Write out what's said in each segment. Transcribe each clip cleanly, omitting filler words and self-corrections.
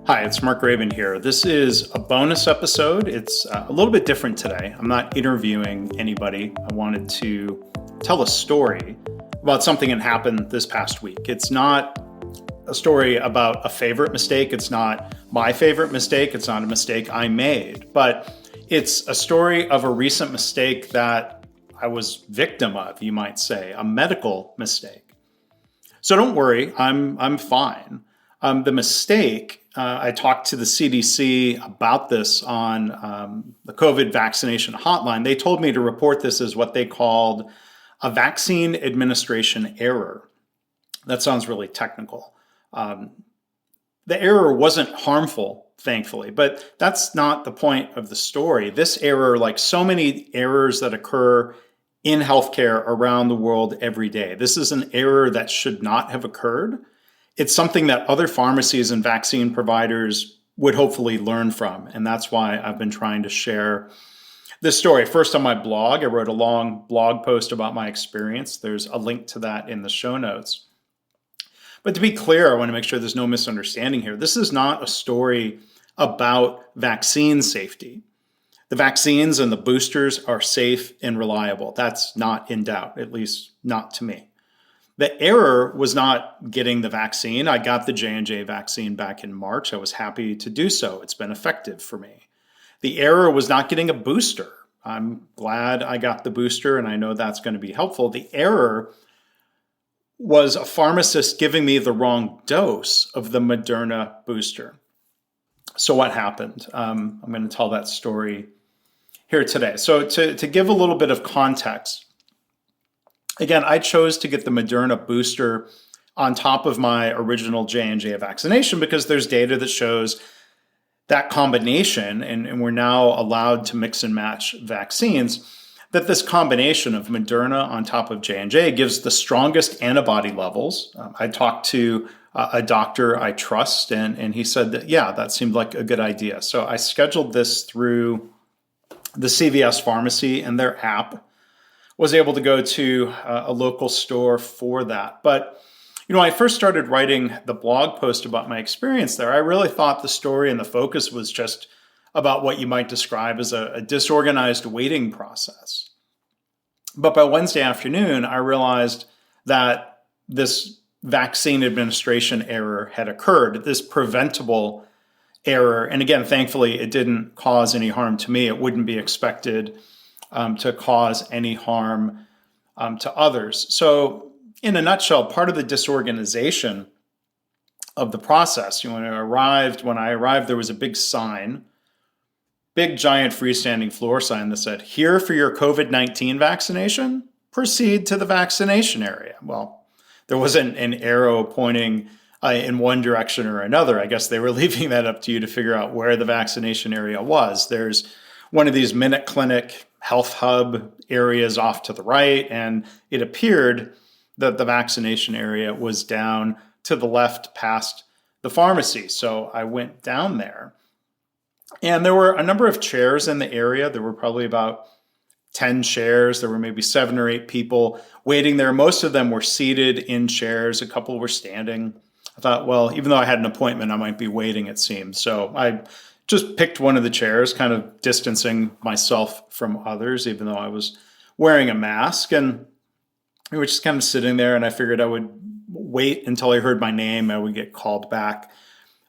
Hi, it's Mark Graban here. This is a bonus episode. It's a little bit different today. I'm not interviewing anybody. I wanted to tell a story about something that happened this past week. It's not a story about a favorite mistake. It's not my favorite mistake. It's not a mistake I made, but it's a story of a recent mistake that I was victim of, you might say, a medical mistake. So don't worry, I'm fine. The mistake, I talked to the CDC about this on the COVID vaccination hotline. They told me to report this as what they called a vaccine administration error. That sounds really technical. The error wasn't harmful, thankfully, but that's not the point of the story. This error, like so many errors that occur in healthcare around the world every day, this is an error that should not have occurred. It's something that other pharmacies and vaccine providers would hopefully learn from. And that's why I've been trying to share this story. First, on my blog, I wrote a long blog post about my experience. There's a link to that in the show notes. But to be clear, I want to make sure there's no misunderstanding here. This is not a story about vaccine safety. The vaccines and the boosters are safe and reliable. That's not in doubt, at least not to me. The error was not getting the vaccine. I got the J&J vaccine back in March. I was happy to do so. It's been effective for me. The error was not getting a booster. I'm glad I got the booster, and I know that's going to be helpful. The error was a pharmacist giving me the wrong dose of the Moderna booster. So what happened? I'm going to tell that story here today. So to give a little bit of context, again, I chose to get the Moderna booster on top of my original J&J vaccination because there's data that shows that combination, and we're now allowed to mix and match vaccines, that this combination of Moderna on top of J&J gives the strongest antibody levels. I talked to a doctor I trust, and he said that, yeah, that seemed like a good idea. So I scheduled this through the CVS pharmacy and their app. Was able to go to a local store for that. But, when I first started writing the blog post about my experience there, I really thought the story and the focus was just about what you might describe as a disorganized waiting process. But by Wednesday afternoon, I realized that this vaccine administration error had occurred, this preventable error. And again, thankfully, it didn't cause any harm to me. It wouldn't be expected to cause any harm to others. So in a nutshell, part of the disorganization of the process, when I arrived, there was a big sign, big giant freestanding floor sign that said, "Here for your COVID-19 vaccination, proceed to the vaccination area." Well, there wasn't an arrow pointing in one direction or another. I guess they were leaving that up to you to figure out where the vaccination area was. There's one of these Minute Clinic health hub areas off to the right, and it appeared that the vaccination area was down to the left past the pharmacy. So I went down there, and there were a number of chairs in the area. There were probably about 10 chairs. There were maybe 7 or 8 people waiting there. Most of them were seated in chairs. A couple were standing. I thought, well, even though I had an appointment, I might be waiting, it seemed. So I just picked one of the chairs, kind of distancing myself from others, even though I was wearing a mask. And we were just kind of sitting there, and I figured I would wait until I heard my name. I would get called back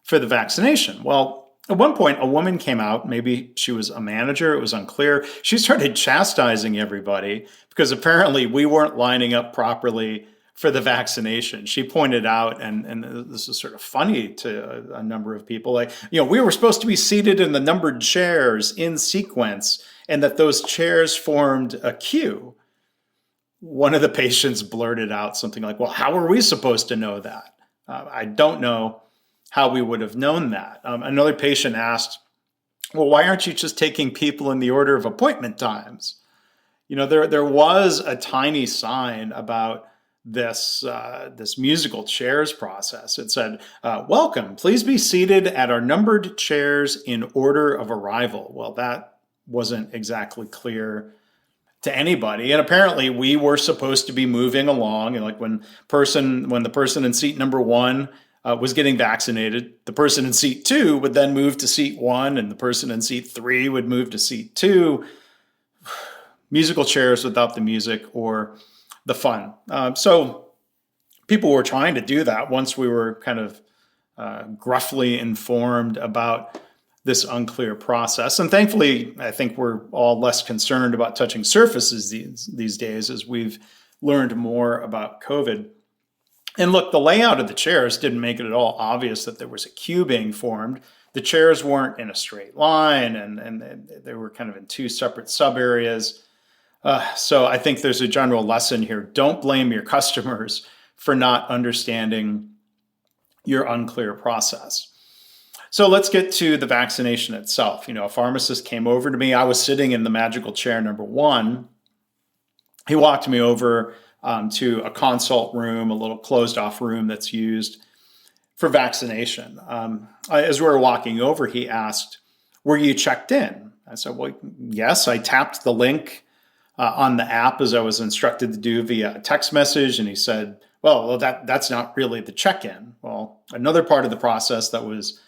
for the vaccination. Well, at one point, a woman came out. Maybe she was a manager. It was unclear. She started chastising everybody because apparently we weren't lining up properly for the vaccination. She pointed out, and this is sort of funny to a number of people, like, we were supposed to be seated in the numbered chairs in sequence, and that those chairs formed a queue. One of the patients blurted out something like, "Well, how are we supposed to know that?" I don't know how we would have known that. Another patient asked, "Well, why aren't you just taking people in the order of appointment times?" There was a tiny sign about this musical chairs process. It said, "Welcome, please be seated at our numbered chairs in order of arrival." Well, that wasn't exactly clear to anybody. And apparently we were supposed to be moving along. And like when the person in seat number 1 was getting vaccinated, the person in seat 2 would then move to seat 1, and the person in seat 3 would move to seat 2. Musical chairs without the music or the fun. So people were trying to do that once we were kind of gruffly informed about this unclear process. And thankfully, I think we're all less concerned about touching surfaces these days as we've learned more about COVID. And look, the layout of the chairs didn't make it at all obvious that there was a queue being formed. The chairs weren't in a straight line, and they were kind of in 2 separate sub areas. So I think there's a general lesson here. Don't blame your customers for not understanding your unclear process. So let's get to the vaccination itself. A pharmacist came over to me. I was sitting in the magical chair number 1. He walked me over to a consult room, a little closed off room that's used for vaccination. As we were walking over, he asked, "Were you checked in?" I said, "Well, yes." I tapped the link on the app as I was instructed to do via text message. And he said, well, that's not really the check-in. Well, another part of the process that was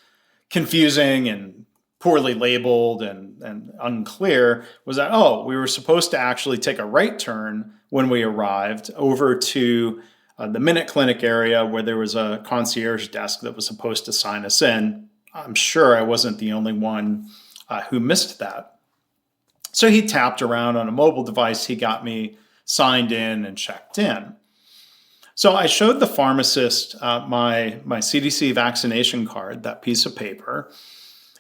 confusing and poorly labeled and unclear was that, we were supposed to actually take a right turn when we arrived over to the Minute Clinic area where there was a concierge desk that was supposed to sign us in. I'm sure I wasn't the only one who missed that. So he tapped around on a mobile device. He got me signed in and checked in. So I showed the pharmacist my CDC vaccination card, that piece of paper,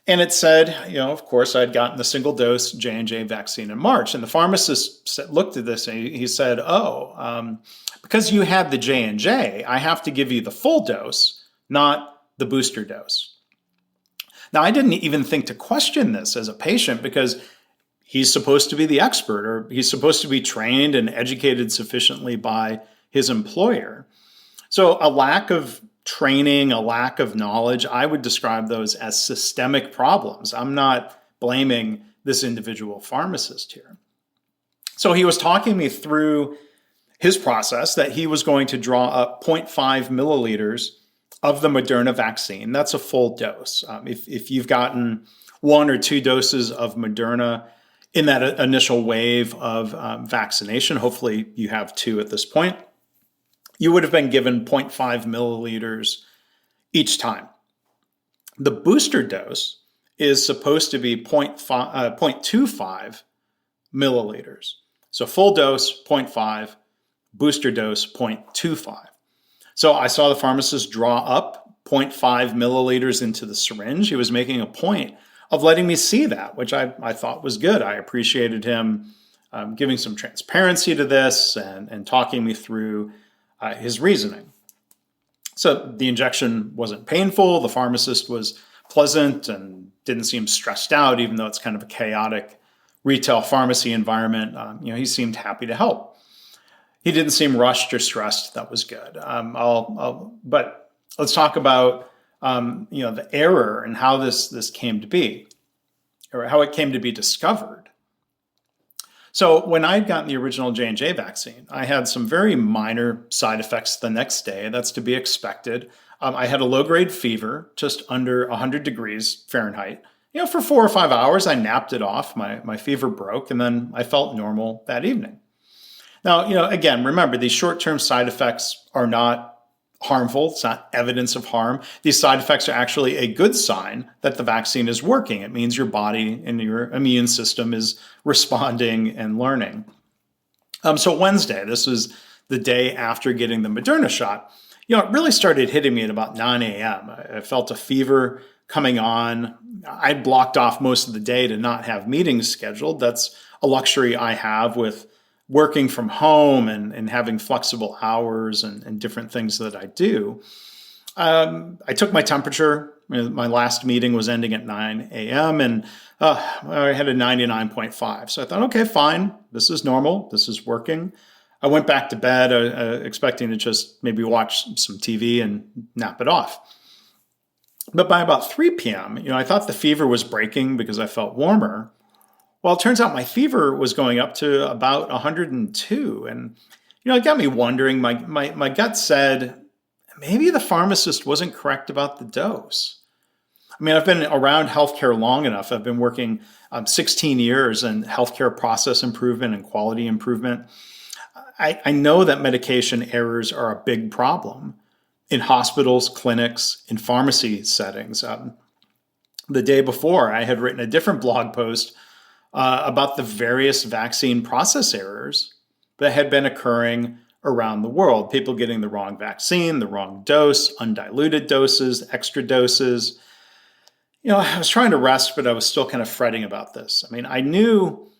and it said, of course, I'd gotten the single dose J&J vaccine in March. And the pharmacist looked at this and he said, because you had the J&J, I have to give you the full dose, not the booster dose. Now, I didn't even think to question this as a patient because he's supposed to be the expert, or he's supposed to be trained and educated sufficiently by his employer. So a lack of training, a lack of knowledge, I would describe those as systemic problems. I'm not blaming this individual pharmacist here. So he was talking me through his process that he was going to draw up 0.5 milliliters of the Moderna vaccine. That's a full dose. If you've gotten 1 or 2 doses of Moderna in that initial wave of vaccination, hopefully you have 2 at this point, you would have been given 0.5 milliliters each time. The booster dose is supposed to be 0.25 milliliters. So full dose, 0.5, booster dose, 0.25. So I saw the pharmacist draw up 0.5 milliliters into the syringe. He was making a point of letting me see that, which I thought was good. I appreciated him giving some transparency to this and talking me through his reasoning. So the injection wasn't painful. The pharmacist was pleasant and didn't seem stressed out, even though it's kind of a chaotic retail pharmacy environment. He seemed happy to help. He didn't seem rushed or stressed. That was good. But let's talk about the error and how this came to be, or how it came to be discovered. So when I'd gotten the original J&J vaccine, I had some very minor side effects the next day. That's to be expected. I had a low-grade fever, just under 100 degrees Fahrenheit. For 4 or 5 hours, I napped it off. My fever broke, and then I felt normal that evening. Now, again, remember, these short-term side effects are not harmful. It's not evidence of harm. These side effects are actually a good sign that the vaccine is working. It means your body and your immune system is responding and learning. So Wednesday, this was the day after getting the Moderna shot, it really started hitting me at about 9 a.m. I felt a fever coming on. I blocked off most of the day to not have meetings scheduled. That's a luxury I have with working from home and having flexible hours and different things that I do. I took my temperature. My last meeting was ending at 9 a.m. and I had a 99.5. So I thought, okay, fine. This is normal. This is working. I went back to bed expecting to just maybe watch some TV and nap it off. But by about 3 p.m., I thought the fever was breaking because I felt warmer. Well, it turns out my fever was going up to about 102. And, it got me wondering. My gut said, maybe the pharmacist wasn't correct about the dose. I mean, I've been around healthcare long enough. I've been working 16 years in healthcare process improvement and quality improvement. I know that medication errors are a big problem in hospitals, clinics, in pharmacy settings. The day before, I had written a different blog post about the various vaccine process errors that had been occurring around the world. People getting the wrong vaccine, the wrong dose, undiluted doses, extra doses. I was trying to rest, but I was still kind of fretting about this. I mean, I knew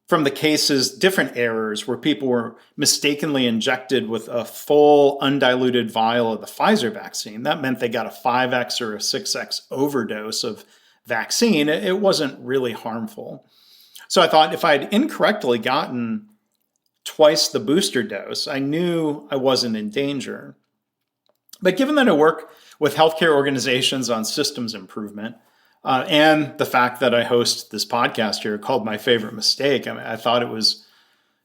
from the cases, different errors where people were mistakenly injected with a full undiluted vial of the Pfizer vaccine. That meant they got a 5x or a 6x overdose of vaccine. It wasn't really harmful. So I thought if I had incorrectly gotten twice the booster dose, I knew I wasn't in danger. But given that I work with healthcare organizations on systems improvement, and the fact that I host this podcast here called My Favorite Mistake, I thought it was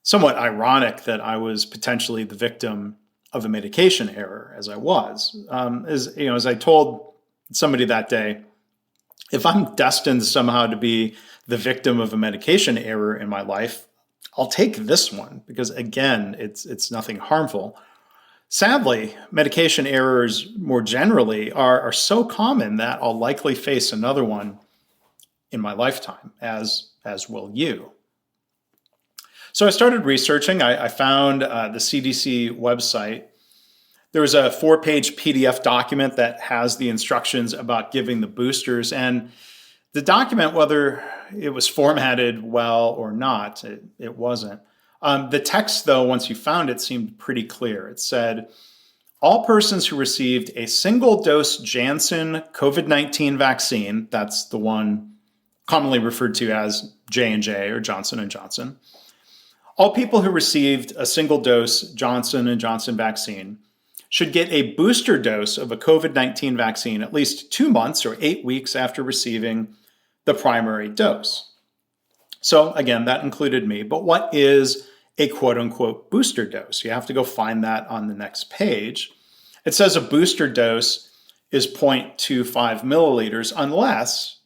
somewhat ironic that I was potentially the victim of a medication error, as I was. As I told somebody that day, if I'm destined somehow to be the victim of a medication error in my life, I'll take this one because, again, it's nothing harmful. Sadly, medication errors more generally are so common that I'll likely face another one in my lifetime, as will you. So I started researching. I found the CDC website. There was a 4-page PDF document that has the instructions about giving the boosters. And the document, whether it was formatted well or not, it wasn't. The text, though, once you found it, seemed pretty clear. It said, all persons who received a single-dose Janssen COVID-19 vaccine, that's the one commonly referred to as J&J or Johnson & Johnson, all people who received a single-dose Johnson & Johnson vaccine should get a booster dose of a COVID-19 vaccine at least 2 months or 8 weeks after receiving the primary dose. So again, that included me. But what is a quote-unquote booster dose? You have to go find that on the next page. It says a booster dose is 0.25 milliliters unless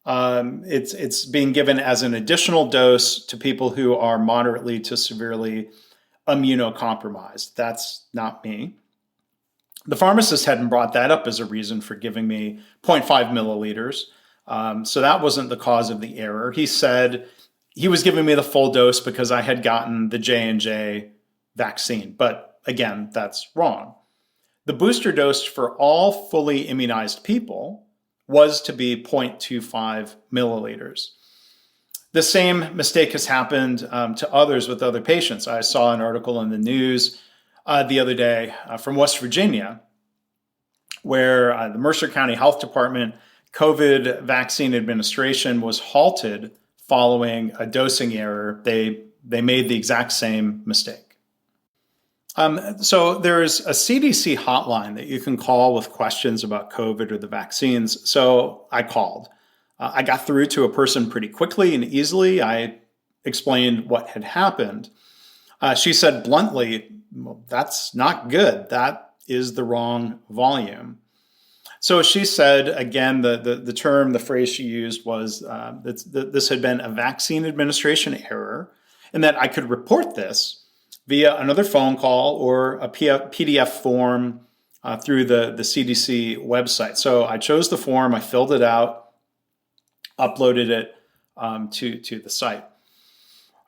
it's being given as an additional dose to people who are moderately to severely immunocompromised. That's not me. The pharmacist hadn't brought that up as a reason for giving me 0.5 milliliters. So that wasn't the cause of the error. He said he was giving me the full dose because I had gotten the J&J vaccine. But again, that's wrong. The booster dose for all fully immunized people was to be 0.25 milliliters. The same mistake has happened to others with other patients. I saw an article in the news the other day from West Virginia where the Mercer County Health Department COVID vaccine administration was halted following a dosing error. They made the exact same mistake. So there's a CDC hotline that you can call with questions about COVID or the vaccines. So I called. I got through to a person pretty quickly and easily. I explained what had happened. She said bluntly, well, that's not good. That is the wrong volume. So she said, again, the phrase she used was that this had been a vaccine administration error and that I could report this via another phone call or a PDF form through the CDC website. So I chose the form, I filled it out, uploaded it to the site.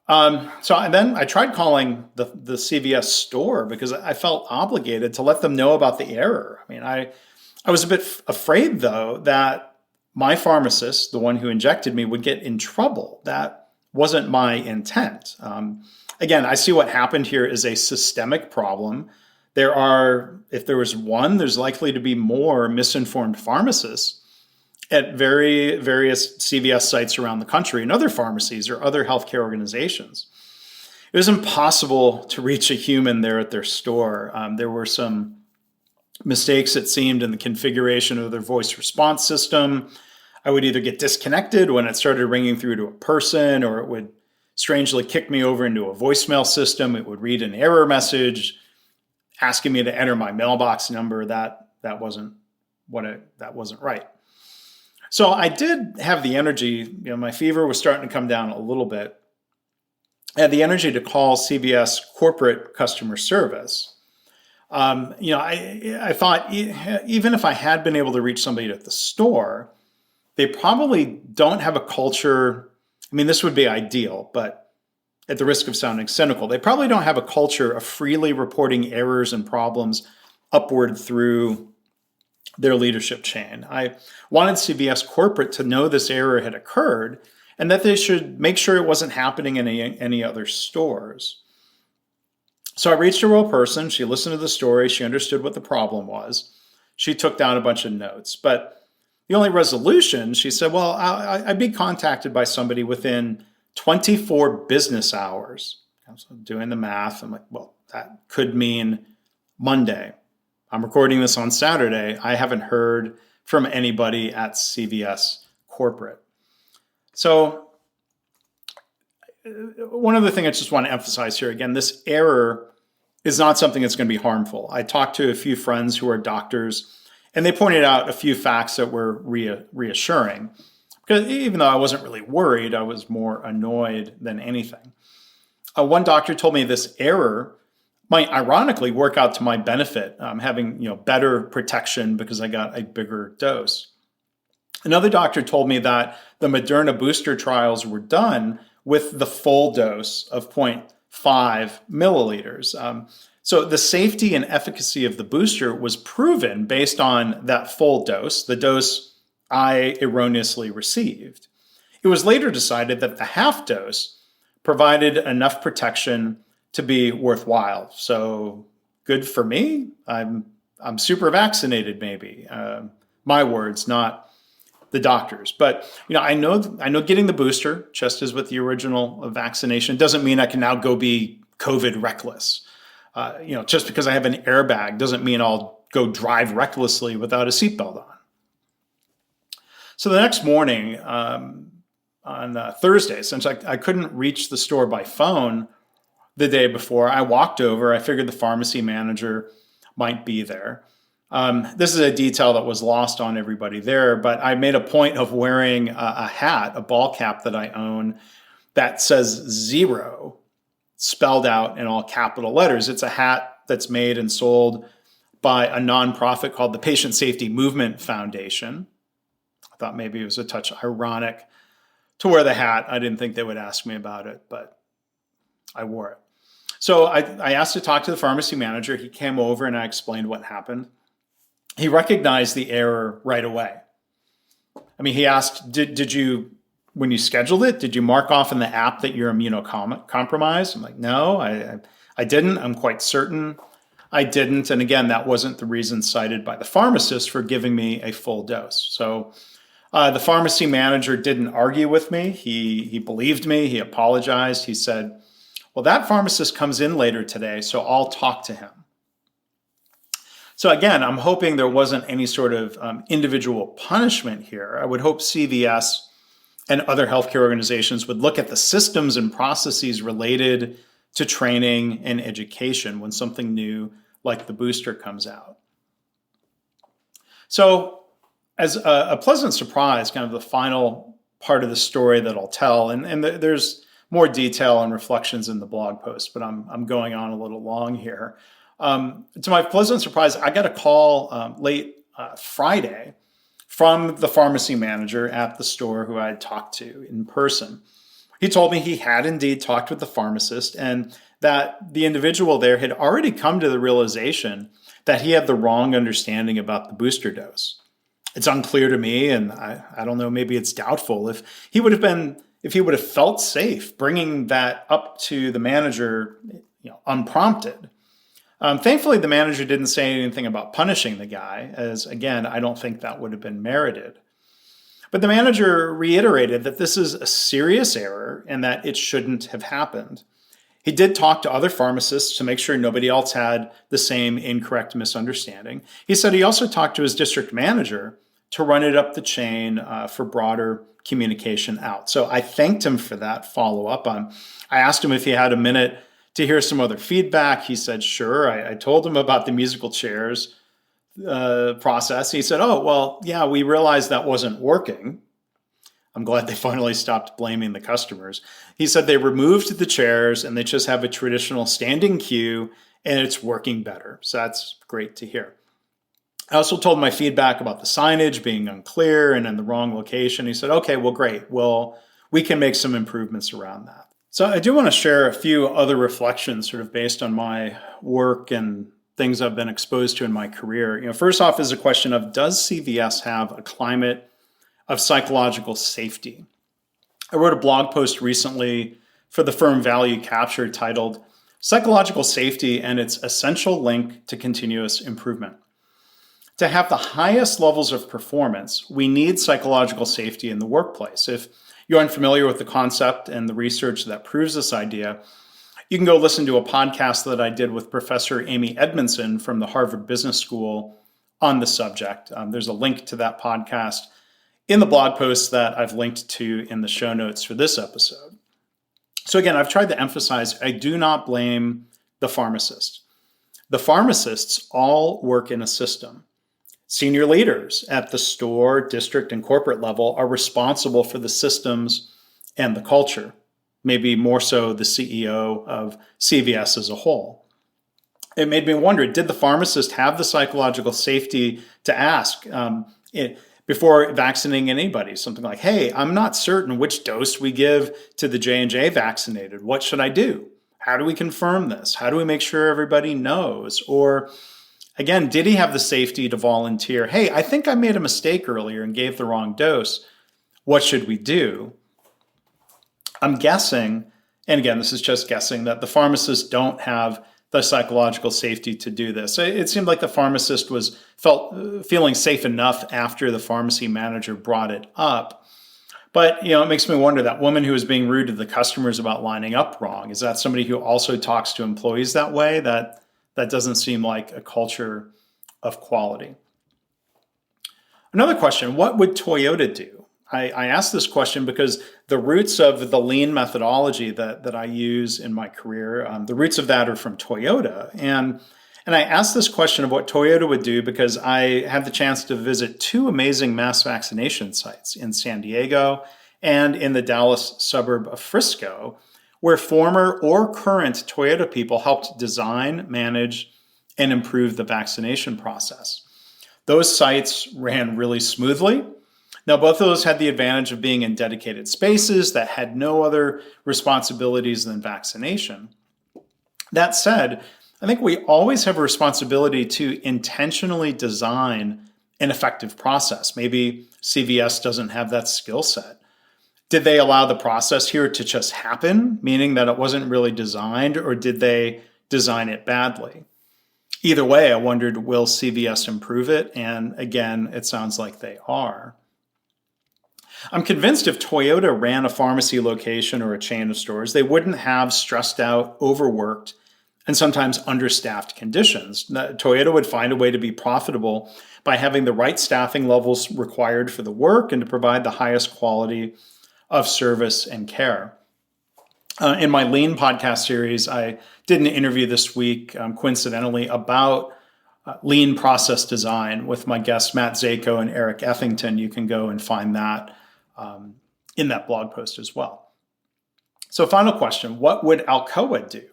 Then I tried calling the CVS store because I felt obligated to let them know about the error. I mean, I was a bit afraid, though, that my pharmacist, the one who injected me, would get in trouble. That wasn't my intent. Again, I see what happened here is a systemic problem. If there was one, there's likely to be more misinformed pharmacists at various CVS sites around the country and other pharmacies or other healthcare organizations. It was impossible to reach a human there at their store. There were some mistakes, it seemed, in the configuration of their voice response system. I would either get disconnected when it started ringing through to a person, or it would strangely kick me over into a voicemail system. It would read an error message. asking me to enter my mailbox number. That wasn't right. So I did have the energy, my fever was starting to come down a little bit. I had the energy to call CVS corporate customer service. I thought even if I had been able to reach somebody at the store, they probably don't have a culture. I mean, this would be ideal, but at the risk of sounding cynical, they probably don't have a culture of freely reporting errors and problems upward through their leadership chain. I wanted CVS corporate to know this error had occurred and that they should make sure it wasn't happening in any other stores. So I reached a real person. She listened to the story. She understood what the problem was. She took down a bunch of notes. But the only resolution, she said, well, I'd be contacted by somebody within 24 business hours. So doing the math, I'm like, well, that could mean Monday. I'm recording this on Saturday. I haven't heard from anybody at CVS corporate. So one other thing I just want to emphasize here, again, this error is not something that's going to be harmful. I talked to a few friends who are doctors, and they pointed out a few facts that were reassuring. Because even though I wasn't really worried, I was more annoyed than anything. One doctor told me this error might ironically work out to my benefit, having better protection because I got a bigger dose. Another doctor told me that the Moderna booster trials were done with the full dose of 0.5 milliliters. So the safety and efficacy of the booster was proven based on that full dose, the dose I erroneously received. It was later decided that the half dose provided enough protection to be worthwhile. So good for me. I'm super vaccinated, maybe. My words, not the doctors. But I know getting the booster, just as with the original vaccination, doesn't mean I can now go be COVID reckless. Just because I have an airbag doesn't mean I'll go drive recklessly without a seatbelt on. So the next morning, on Thursday, since I couldn't reach the store by phone the day before, I walked over. I figured the pharmacy manager might be there. This is a detail that was lost on everybody there, but I made a point of wearing a hat, a ball cap that I own that says 0 spelled out in all capital letters. It's a hat that's made and sold by a nonprofit called the Patient Safety Movement Foundation. I thought maybe it was a touch ironic to wear the hat. I didn't think they would ask me about it, but I wore it. So I asked to talk to the pharmacy manager. He came over and I explained what happened. He recognized the error right away. I mean, he asked, did you, when you scheduled it, did you mark off in the app that you're immunocompromised? I'm like, no, I didn't. I'm quite certain I didn't. And again, that wasn't the reason cited by the pharmacist for giving me a full dose. So the pharmacy manager didn't argue with me. He believed me. He apologized. He said, well, that pharmacist comes in later today, so I'll talk to him. So again, I'm hoping there wasn't any sort of individual punishment here. I would hope CVS and other healthcare organizations would look at the systems and processes related to training and education when something new like the booster comes out. So as a pleasant surprise, kind of the final part of the story that I'll tell, and there's more detail and reflections in the blog post, but I'm going on a little long here. To my pleasant surprise, I got a call late Friday from the pharmacy manager at the store who I had talked to in person. He told me he had indeed talked with the pharmacist and that the individual there had already come to the realization that he had the wrong understanding about the booster dose. It's unclear to me, and I don't know, maybe it's doubtful if he would have felt safe bringing that up to the manager, unprompted. Thankfully, the manager didn't say anything about punishing the guy, as again, I don't think that would have been merited. But the manager reiterated that this is a serious error and that it shouldn't have happened. He did talk to other pharmacists to make sure nobody else had the same incorrect misunderstanding. He said he also talked to his district manager to run it up the chain for broader communication out. So I thanked him for that follow-up. I asked him if he had a minute to hear some other feedback. He said, sure. I told him about the musical chairs process. He said, oh, well, yeah, we realized that wasn't working. I'm glad they finally stopped blaming the customers. He said they removed the chairs and they just have a traditional standing queue and it's working better. So that's great to hear. I also told my feedback about the signage being unclear and in the wrong location. He said, okay, well, great. Well, we can make some improvements around that. So I do want to share a few other reflections sort of based on my work and things I've been exposed to in my career. First off is a question of, does CVS have a climate of psychological safety? I wrote a blog post recently for the firm Value Capture titled Psychological Safety and Its Essential Link to Continuous Improvement. To have the highest levels of performance, we need psychological safety in the workplace. If you're unfamiliar with the concept and the research that proves this idea, you can go listen to a podcast that I did with Professor Amy Edmondson from the Harvard Business School on the subject. There's a link to that podcast in the blog post that I've linked to in the show notes for this episode. So again, I've tried to emphasize, I do not blame the pharmacist. The pharmacists all work in a system. Senior leaders at the store, district, and corporate level are responsible for the systems and the culture, maybe more so the CEO of CVS as a whole. It made me wonder, did the pharmacist have the psychological safety to ask before vaccinating anybody, something like, hey, I'm not certain which dose we give to the J&J vaccinated. What should I do? How do we confirm this? How do we make sure everybody knows? Or again, did he have the safety to volunteer? Hey, I think I made a mistake earlier and gave the wrong dose. What should we do? I'm guessing, and again, this is just guessing, that the pharmacists don't have the psychological safety to do this. It seemed like the pharmacist was feeling safe enough after the pharmacy manager brought it up. But it makes me wonder, that woman who was being rude to the customers about lining up wrong, is that somebody who also talks to employees that way? That doesn't seem like a culture of quality. Another question, what would Toyota do? I asked this question because the roots of the lean methodology that I use in my career, the roots of that are from Toyota. And I asked this question of what Toyota would do because I had the chance to visit two amazing mass vaccination sites in San Diego and in the Dallas suburb of Frisco, where former or current Toyota people helped design, manage, and improve the vaccination process. Those sites ran really smoothly. Now, both of those had the advantage of being in dedicated spaces that had no other responsibilities than vaccination. That said, I think we always have a responsibility to intentionally design an effective process. Maybe CVS doesn't have that skill set. Did they allow the process here to just happen, meaning that it wasn't really designed, or did they design it badly? Either way, I wondered, will CVS improve it? And again, it sounds like they are. I'm convinced if Toyota ran a pharmacy location or a chain of stores, they wouldn't have stressed out, overworked, and sometimes understaffed conditions. Toyota would find a way to be profitable by having the right staffing levels required for the work and to provide the highest quality of service and care. In my Lean podcast series, I did an interview this week, coincidentally, about lean process design with my guests Matt Zako and Eric Effington. You can go and find that in that blog post as well. So final question, what would Alcoa do?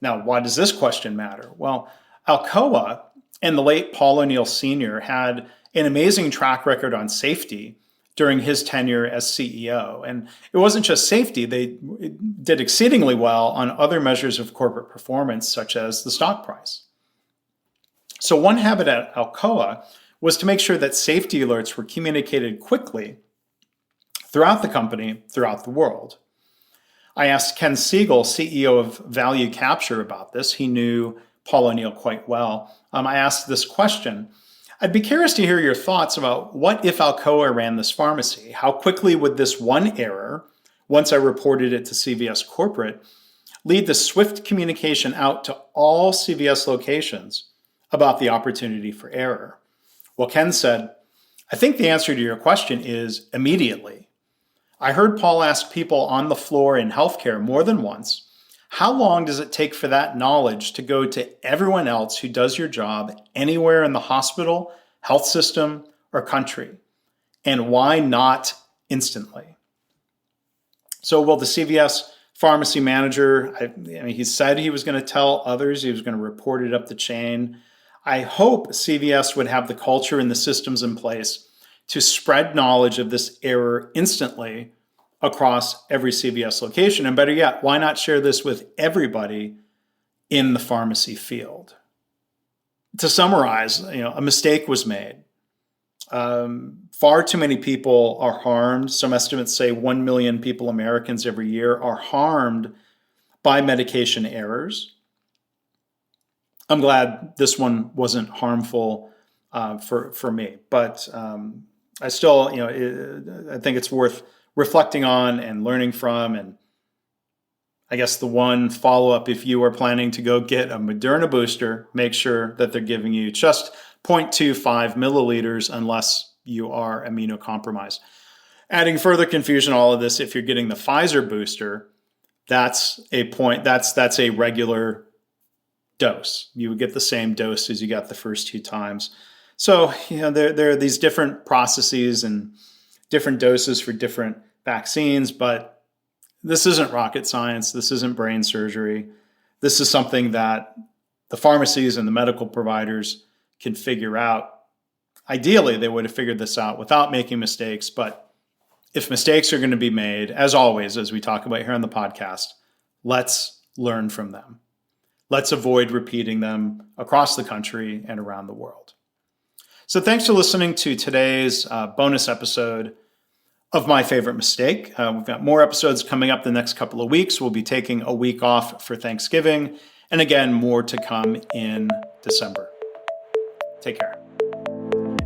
Now, why does this question matter? Well, Alcoa and the late Paul O'Neill Sr. had an amazing track record on safety during his tenure as CEO. And it wasn't just safety, they did exceedingly well on other measures of corporate performance, such as the stock price. So one habit at Alcoa was to make sure that safety alerts were communicated quickly throughout the company, throughout the world. I asked Ken Siegel, CEO of Value Capture, about this. He knew Paul O'Neill quite well. I asked this question. I'd be curious to hear your thoughts about what if Alcoa ran this pharmacy? How quickly would this one error, once I reported it to CVS Corporate, lead to swift communication out to all CVS locations about the opportunity for error? Well, Ken said, I think the answer to your question is immediately. I heard Paul ask people on the floor in healthcare more than once, how long does it take for that knowledge to go to everyone else who does your job anywhere in the hospital, health system, or country? And why not instantly? So will the CVS pharmacy manager, he said he was going to tell others, he was going to report it up the chain. I hope CVS would have the culture and the systems in place to spread knowledge of this error instantly across every CVS location. And better yet, why not share this with everybody in the pharmacy field? To summarize, a mistake was made. Far too many people are harmed. Some estimates say 1 million people, Americans, every year are harmed by medication errors. I'm glad this one wasn't harmful for me, but I still, I think it's worth reflecting on and learning from. And I guess the one follow-up, if you are planning to go get a Moderna booster, make sure that they're giving you just 0.25 milliliters unless you are immunocompromised. Adding further confusion to all of this, if you're getting the Pfizer booster, that's a regular dose. You would get the same dose as you got the first 2 times. So, there are these different processes and different doses for different vaccines, but this isn't rocket science. This isn't brain surgery. This is something that the pharmacies and the medical providers can figure out. Ideally, they would have figured this out without making mistakes, but if mistakes are going to be made, as always, as we talk about here on the podcast, let's learn from them. Let's avoid repeating them across the country and around the world. So thanks for listening to today's bonus episode of My Favorite Mistake. We've got more episodes coming up the next couple of weeks. We'll be taking a week off for Thanksgiving. And again, more to come in December. Take care.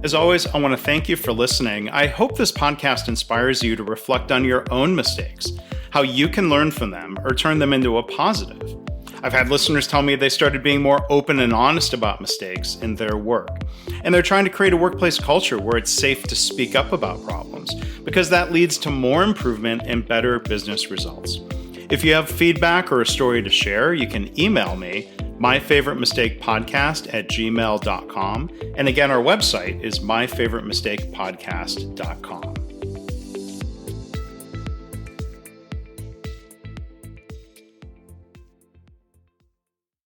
As always, I want to thank you for listening. I hope this podcast inspires you to reflect on your own mistakes, how you can learn from them or turn them into a positive. I've had listeners tell me they started being more open and honest about mistakes in their work. And they're trying to create a workplace culture where it's safe to speak up about problems, because that leads to more improvement and better business results. If you have feedback or a story to share, you can email me, myfavoritemistakepodcast@gmail.com. And again, our website is myfavoritemistakepodcast.com.